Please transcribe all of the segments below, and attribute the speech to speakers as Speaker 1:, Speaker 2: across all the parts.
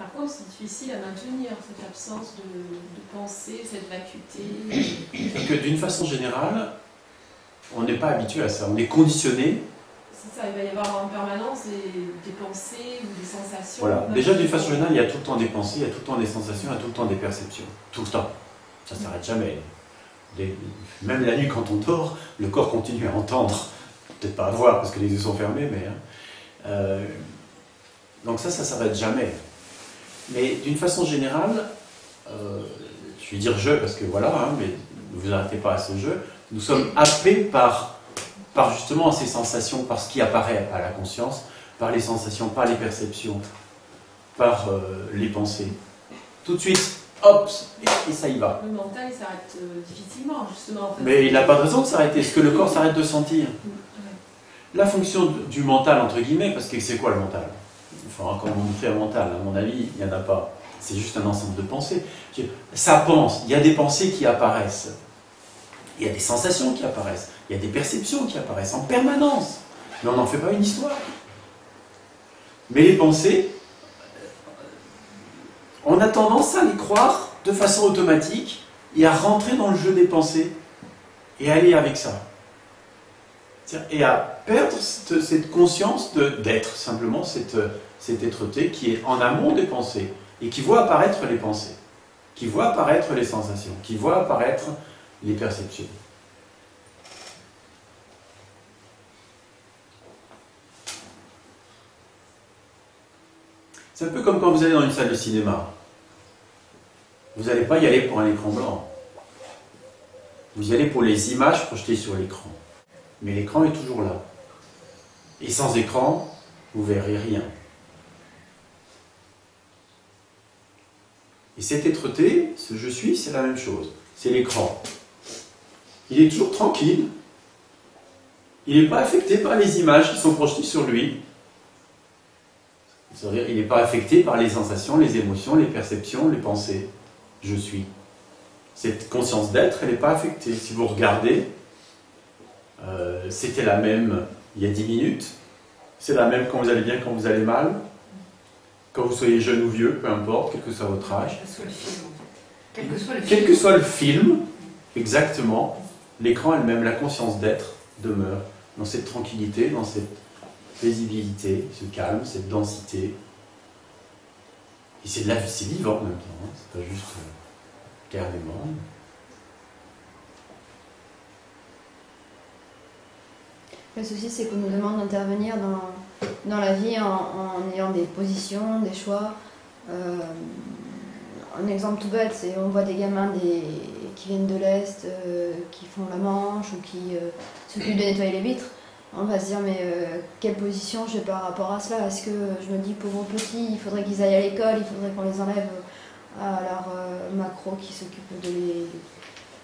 Speaker 1: Par contre, c'est difficile à maintenir cette absence de pensée, cette vacuité.
Speaker 2: C'est que d'une façon générale, on n'est pas habitué à ça, on est conditionné.
Speaker 1: C'est ça, il va y avoir en permanence des pensées ou des sensations.
Speaker 2: Voilà. Déjà, d'une façon générale, il y a tout le temps des pensées, il y a tout le temps des sensations, il y a tout le temps des perceptions. Tout le temps. Ça ne s'arrête jamais. Même la nuit, quand on dort, le corps continue à entendre. Peut-être pas à voir, parce que les yeux sont fermés, mais... donc ça ne s'arrête jamais. Mais d'une façon générale, je vais dire « je » parce que voilà, hein, mais ne vous arrêtez pas à ce « je », nous sommes happés par justement ces sensations, par ce qui apparaît à la conscience, par les sensations, par les perceptions, par les pensées. Tout de suite, hop, et ça y va.
Speaker 1: Le mental, il s'arrête difficilement, justement. En fait.
Speaker 2: Mais il n'a pas de raison de s'arrêter. Est-ce que le corps s'arrête de sentir? La fonction du mental, entre guillemets, parce que c'est quoi le mental? Enfin, quand on fait un mental, à mon avis, il n'y en a pas. C'est juste un ensemble de pensées. Ça pense, il y a des pensées qui apparaissent. Il y a des sensations qui apparaissent. Il y a des perceptions qui apparaissent en permanence. Mais on n'en fait pas une histoire. Mais les pensées, on a tendance à les croire de façon automatique et à rentrer dans le jeu des pensées et à aller avec ça. Et à perdre cette conscience d'être, simplement cette êtreté qui est en amont des pensées et qui voit apparaître les pensées, qui voit apparaître les sensations, qui voit apparaître les perceptions. C'est un peu comme quand vous allez dans une salle de cinéma. Vous n'allez pas y aller pour un écran blanc. Vous y allez pour les images projetées sur l'écran. Mais l'écran est toujours là. Et sans écran, vous ne verrez rien. Et cette êtreté, ce je suis, c'est la même chose. C'est l'écran. Il est toujours tranquille. Il n'est pas affecté par les images qui sont projetées sur lui. C'est-à-dire, il n'est pas affecté par les sensations, les émotions, les perceptions, les pensées. Je suis. Cette conscience d'être, elle n'est pas affectée. Si vous regardez, c'était la même il y a 10 minutes. C'est la même quand vous allez bien, quand vous allez mal. Quand vous soyez jeune ou vieux, peu importe, quel que soit votre âge. Quel que soit le film, exactement, l'écran elle-même, la conscience d'être, demeure dans cette tranquillité, dans cette paisibilité, ce calme, cette densité. Et c'est vivant en même temps, hein. C'est pas juste carrément.
Speaker 3: Le souci, c'est qu'on nous demande d'intervenir dans la vie en ayant des positions, des choix. Un exemple tout bête, c'est on voit des gamins qui viennent de l'Est, qui font la manche ou qui s'occupent de nettoyer les vitres. On va se dire, mais quelle position j'ai par rapport à cela? Est-ce que je me dis, pauvres petits, il faudrait qu'ils aillent à l'école, il faudrait qu'on les enlève à leur macro qui s'occupe de les...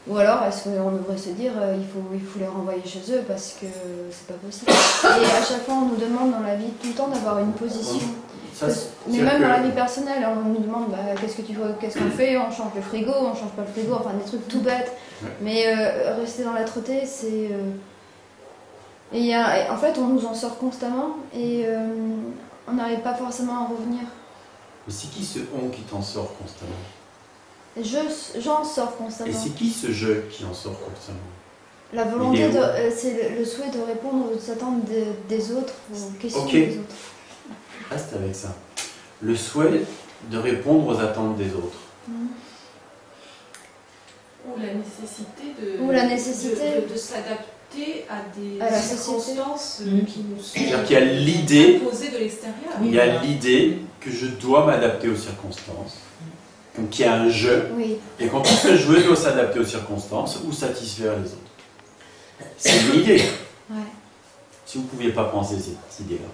Speaker 3: Ou alors, est-ce qu'on devrait se dire, il faut les renvoyer chez eux parce que c'est pas possible. Et à chaque fois, on nous demande dans la vie tout le temps d'avoir une position. Mais même dans la vie personnelle, on nous demande qu'est-ce qu'on fait, on change le frigo, on change pas le frigo, enfin des trucs tout bêtes. Ouais. Mais rester dans l'âtreté, c'est... Et en fait, on nous en sort constamment et on n'arrive pas forcément à revenir.
Speaker 2: Mais c'est qui ce on qui t'en sort constamment?
Speaker 3: J'en sors constamment.
Speaker 2: Et c'est qui ce je qui en sort constamment?
Speaker 3: La volonté, c'est le souhait de répondre aux attentes des autres, aux questions des autres.
Speaker 2: Reste avec ça. Le souhait de répondre aux attentes des autres.
Speaker 1: Ou la nécessité de s'adapter à des circonstances qui nous sont
Speaker 2: C'est-à-dire qu'il y a l'idée
Speaker 1: imposées de l'extérieur.
Speaker 2: Il y a l'idée que je dois m'adapter aux circonstances. Donc il y a un je. Oui. Et quand ce je doit s'adapter aux circonstances ou satisfaire les autres. C'est une idée. Ouais. Si vous ne pouviez pas penser cette idée-là,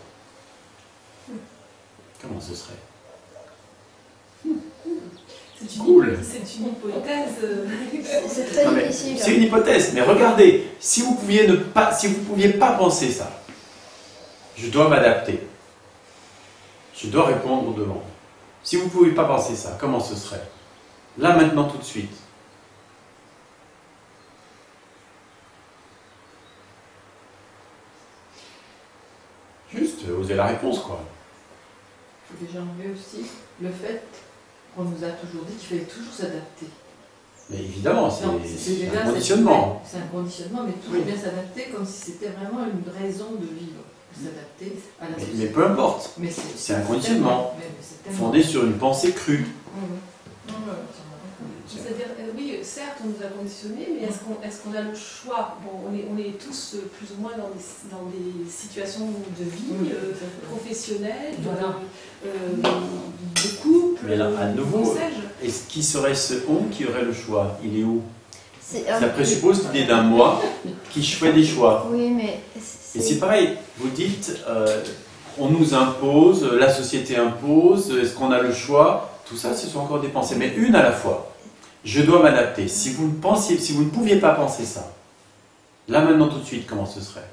Speaker 2: comment ce serait?
Speaker 1: C'est cool. C'est une hypothèse.
Speaker 3: C'est très difficile.
Speaker 2: C'est une hypothèse, mais regardez, si vous pouviez pas penser ça, je dois m'adapter. Je dois répondre aux demandes. Si vous ne pouvez pas penser ça, comment ce serait? Là, maintenant, tout de suite. Juste oser la réponse, quoi.
Speaker 4: que j'ai enlevé aussi, le fait qu'on nous a toujours dit qu'il fallait toujours s'adapter.
Speaker 2: Mais évidemment, c'est
Speaker 4: Non,
Speaker 2: un conditionnement.
Speaker 4: C'est un conditionnement, mais toujours bien s'adapter comme si c'était vraiment une raison de vivre. S'adapter à la société.
Speaker 2: Mais peu importe,
Speaker 4: Mais
Speaker 2: c'est un conditionnement fondé sur une pensée crue.
Speaker 1: C'est-à-dire, oui, certes, on nous a conditionnés, mais est-ce qu'on a le choix? Bon, on est tous plus ou moins dans des situations de vie professionnelle, de couple,
Speaker 2: Mais là, à nouveau,
Speaker 1: sais-je.
Speaker 2: est-ce qui serait ce on qui aurait le choix? Il est où?
Speaker 3: Ça
Speaker 2: présuppose l'idée d'un moi qui fait des choix.
Speaker 3: Oui, mais
Speaker 2: Et c'est pareil, vous dites, on nous impose, la société impose, est-ce qu'on a le choix? Tout ça, ce sont encore des pensées, mais une à la fois. Je dois m'adapter. Si vous ne pouviez pas penser ça, là maintenant tout de suite, comment ce serait?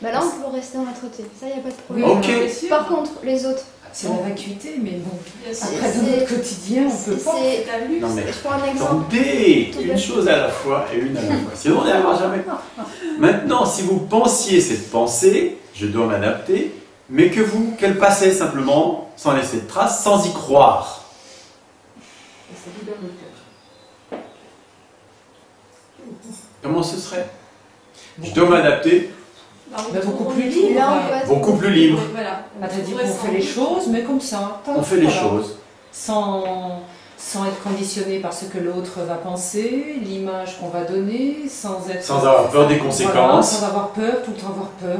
Speaker 3: bah là, on peut rester en maîtreté. Ça, il n'y a pas de
Speaker 4: Oui,
Speaker 3: problème.
Speaker 2: Ok.
Speaker 1: bien sûr.
Speaker 3: Par contre, les autres,
Speaker 4: c'est la vacuité, mais bon,
Speaker 1: Bien sûr.
Speaker 4: après dans notre quotidien, on peut pas.
Speaker 1: C'est la luxe.
Speaker 2: Non mais
Speaker 3: je prends un exemple.
Speaker 2: attendez, une chose à la fois et une à la fois. Sinon on n'y arrivera jamais. Maintenant, si vous pensiez cette pensée, je dois m'adapter, mais qu'elle passait simplement, sans laisser de traces, sans y croire.
Speaker 4: Ça libère le cœur.
Speaker 2: Comment ce serait? Je dois m'adapter,
Speaker 4: Beaucoup plus libre.
Speaker 3: Là, on peut être
Speaker 2: beaucoup plus libre.
Speaker 1: Voilà.
Speaker 4: Ah, t'as dit qu'on fait les choses, mais comme ça.
Speaker 2: On fait les
Speaker 4: Voilà.
Speaker 2: choses.
Speaker 4: Sans être conditionné par ce que l'autre va penser, l'image qu'on va donner, sans
Speaker 2: avoir peur des
Speaker 4: Voilà,
Speaker 2: conséquences,
Speaker 4: sans avoir peur, tout le temps avoir peur.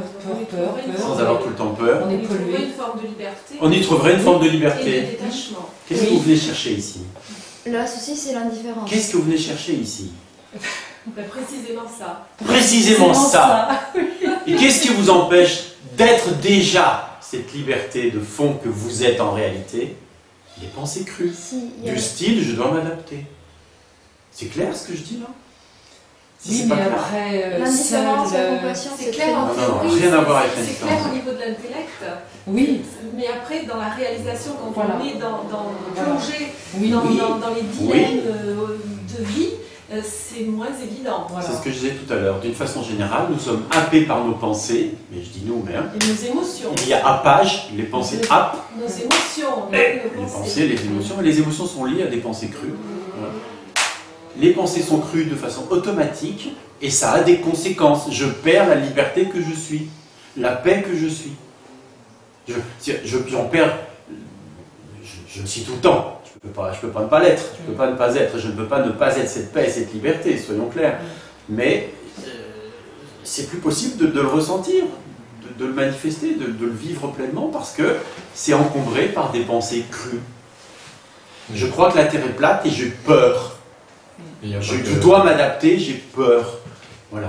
Speaker 2: sans avoir tout le temps peur.
Speaker 4: On
Speaker 1: On
Speaker 4: est
Speaker 1: y trouverait
Speaker 4: pollué.
Speaker 1: une forme de liberté.
Speaker 2: On y trouverait une forme de
Speaker 1: Et de
Speaker 2: liberté.
Speaker 1: détachement.
Speaker 2: Qu'est-ce que vous venez chercher ici?
Speaker 3: Le souci, c'est l'indifférence.
Speaker 2: Qu'est-ce que vous venez chercher ici?
Speaker 1: Ben, précisément ça.
Speaker 2: Précisément ça. Et qu'est-ce qui vous empêche d'être déjà cette liberté de fond que vous êtes en réalité? Les pensées crues.
Speaker 3: Si, il y a-
Speaker 2: Du style, je dois m'adapter. C'est clair ce que je dis là? Si
Speaker 4: Oui,
Speaker 2: c'est pas
Speaker 4: mais
Speaker 2: clair.
Speaker 4: après,
Speaker 3: L'indifférence, la
Speaker 4: seul,
Speaker 3: compassion,
Speaker 1: C'est
Speaker 3: c'est
Speaker 1: clair
Speaker 3: très
Speaker 1: en
Speaker 2: Non, non,
Speaker 1: théorie,
Speaker 2: rien à voir avec
Speaker 1: c'est
Speaker 2: l'indifférence.
Speaker 1: clair au niveau de l'intellect.
Speaker 4: oui,
Speaker 1: Mais après, dans la réalisation, quand
Speaker 4: Voilà.
Speaker 1: on est
Speaker 4: Voilà.
Speaker 1: plongé
Speaker 4: oui,
Speaker 1: dans,
Speaker 4: oui.
Speaker 1: dans les dilemmes de vie, c'est moins évident.
Speaker 4: Voilà.
Speaker 2: C'est ce que je disais tout à l'heure. D'une façon générale, nous sommes happés par nos pensées, mais je dis nous, mais hein.
Speaker 1: Et nos émotions.
Speaker 2: Il y a happage, les pensées happent,
Speaker 1: Nos émotions,
Speaker 2: et
Speaker 1: nos
Speaker 2: les pensées, les émotions, et les émotions sont liées à des pensées crues. Voilà. Les pensées sont crues de façon automatique, et ça a des conséquences. Je perds la liberté que je suis, la paix que je suis. J'en perds, je le suis tout le temps. Je peux pas ne pas l'être, je peux pas ne pas être, je ne peux pas ne pas être cette paix et cette liberté, soyons clairs. Mais c'est plus possible de le ressentir, de le manifester, de le vivre pleinement, parce que c'est encombré par des pensées crues. Je crois que la terre est plate et j'ai peur.
Speaker 5: Il y a pas
Speaker 2: Je
Speaker 5: que-
Speaker 2: dois m'adapter, j'ai peur. Voilà.